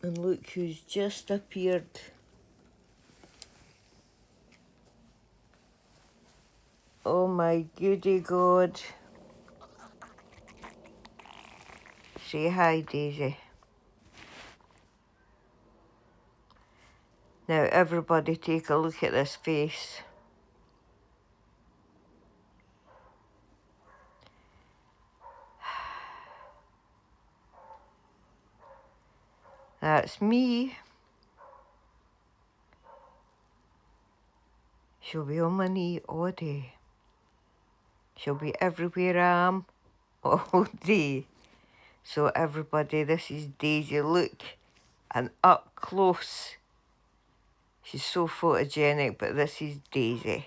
And look who's just appeared. Oh my goody God. Say hi, Daisy. Now everybody take a look at this face. That's me. She'll be on my knee all day. She'll be everywhere I am all day. So everybody, this is Daisy. Look, and up close. She's so photogenic, but this is Daisy.